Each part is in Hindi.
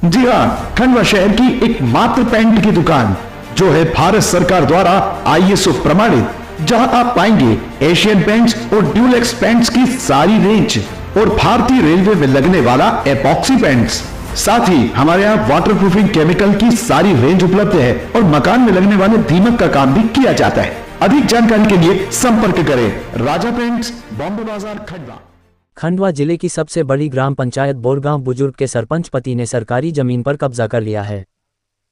जी हाँ, खंडवा शहर की एकमात्र पेंट की दुकान जो है भारत सरकार द्वारा ISO प्रमाणित, जहां आप पाएंगे एशियन पेंट्स और ड्यूलेक्स पेंट्स की सारी रेंज और भारतीय रेलवे में लगने वाला एपॉक्सी पेंट्स। साथ ही हमारे यहाँ वाटरप्रूफिंग केमिकल की सारी रेंज उपलब्ध है और मकान में लगने वाले दीमक का काम भी किया जाता है। अधिक जानकारी के लिए संपर्क करें राजा पेंट्स, बॉम्बे बाजार, खंडवा। खंडवा जिले की सबसे बड़ी ग्राम पंचायत बोरगांव बुजुर्ग के सरपंच पति ने सरकारी जमीन पर कब्जा कर लिया है।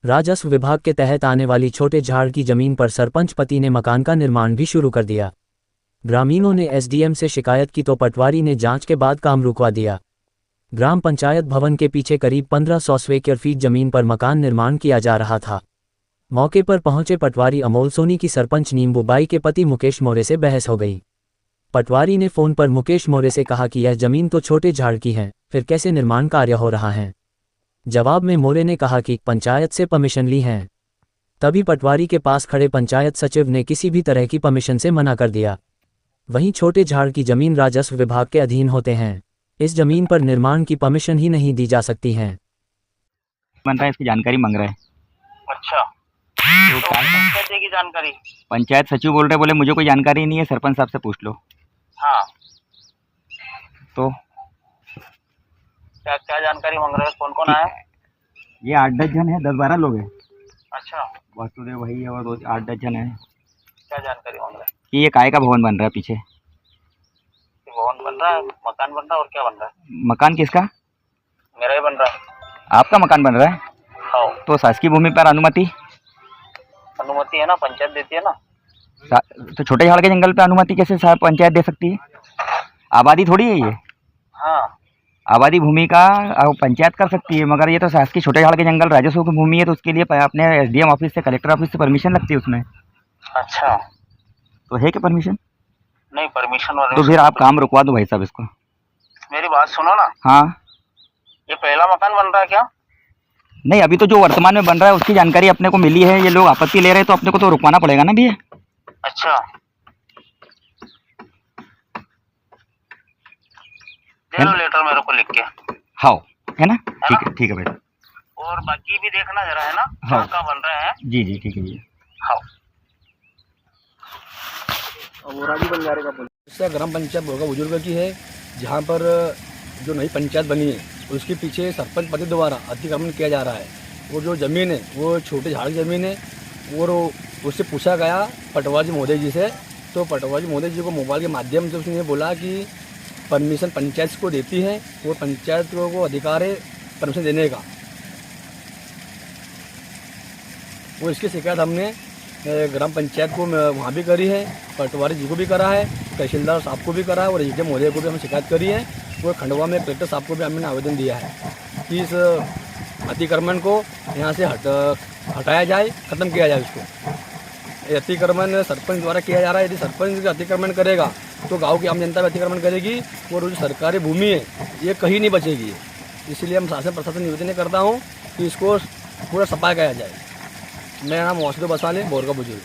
राजस्व विभाग के तहत आने वाली छोटे झाड़ की जमीन पर सरपंच पति ने मकान का निर्माण भी शुरू कर दिया। ग्रामीणों ने SDM से शिकायत की तो पटवारी ने जांच के बाद काम रुकवा दिया। ग्राम पंचायत भवन के पीछे करीब 1500 स्क्वायर फीट जमीन पर मकान निर्माण किया जा रहा था। मौके पर पहुंचे पटवारी अमोल सोनी की सरपंच नींबूबाई के पति मुकेश मोरे से बहस हो गई। पटवारी ने फोन पर मुकेश मोरे से कहा कि यह जमीन तो छोटे झाड़ की है, फिर कैसे निर्माण कार्य हो रहा है। जवाब में मोरे ने कहा कि पंचायत से परमिशन ली है। तभी पटवारी के पास खड़े पंचायत सचिव ने किसी भी तरह की परमिशन से मना कर दिया। वहीं छोटे झाड़ की जमीन राजस्व विभाग के अधीन होते हैं, इस जमीन पर निर्माण की परमिशन ही नहीं दी जा सकती है। बन रहा है, इसकी जानकारी मांग रहा है। अच्छा, तो पंचायत देगी जानकारी? पंचायत सचिव बोल रहे, बोले मुझे कोई जानकारी नहीं है, सरपंच साहब से पूछ लो। हाँ, तो क्या क्या जानकारी मांग रहे हैं? कौन कौन आया? ये 8-10 जन है, 10-12 लोग हैं। अच्छा, वासुदेव वही है और 8-10 जन है। क्या जानकारी मांग रहे हैं? कि ये काय का भवन बन रहा है पीछे। कि भवन बन रहा है, मकान बन रहा है, और क्या बन रहा है? मकान किसका? मेरा ही बन रहा है। आपका मकान बन रहा है? हाँ। तो शासकीय भूमि पर अनुमति है ना, पंचायत देती है ना। तो छोटे झाड़ के जंगल पे अनुमति कैसे साहब पंचायत दे सकती है? आबादी थोड़ी है ये। हाँ, आबादी भूमि का पंचायत कर सकती है, मगर ये तो शासकीय छोटे झाड़ के जंगल राजस्व की भूमि है, तो उसके लिए अपने SDM ऑफिस से, कलेक्टर ऑफिस से परमिशन लगती है उसमें। अच्छा, तो है क्या परमिशन? नहीं परमिशन। तो फिर आप काम रुकवा दो भाई साहब इसको। मेरी बात सुनो ना। हाँ, ये पहला मकान बन रहा है क्या? नहीं, अभी तो जो वर्तमान में बन रहा है उसकी जानकारी अपने को मिली है। ये लोग आपत्ति ले रहे हैं तो अपने को तो रुकवाना पड़ेगा ना भैया। अच्छा, दे लो लेटर मेरे को लिख के। हाँ, है ना? ठीक है भाई। और बाकी भी देखना जरा, है ना? हाँ, कहाँ बन रहे हैं? जी ठीक है जी। हाँ, ग्राम पंचायत बोरगांव बुजुर्ग की है, जहाँ पर जो नई पंचायत बनी है उसके पीछे सरपंच पति द्वारा अतिक्रमण किया जा रहा है। वो जो ज़मीन है वो छोटे झाड़ की ज़मीन है। और उससे पूछा गया पटवारी महोदय जी से, तो पटवारी महोदय जी को मोबाइल के माध्यम से उसने बोला कि परमिशन पंचायत को देती है, वो पंचायत को अधिकार है परमिशन देने का। वो इसकी शिकायत हमने ग्राम पंचायत को वहाँ भी करी है, पटवारी जी को भी करा है, तहसीलदार साहब को भी करा है, और एसडीएम महोदय को भी हमने शिकायत करी है। और खंडवा में कलेक्टर साहब को भी हमने आवेदन दिया है कि इस अतिक्रमण को यहाँ से हटाया जाए, ख़त्म किया जाए उसको। ये अतिक्रमण सरपंच द्वारा किया जा रहा है। यदि सरपंच अतिक्रमण करेगा तो गाँव की आम जनता भी अतिक्रमण करेगी और जो सरकारी भूमि है ये कहीं नहीं बचेगी। इसलिए हम शासन प्रशासन निवेदन करता हूँ कि इसको पूरा सफाया किया जाए। मेरा नाम वासुदेव बसाले, बोरगांव बुजुर्ग।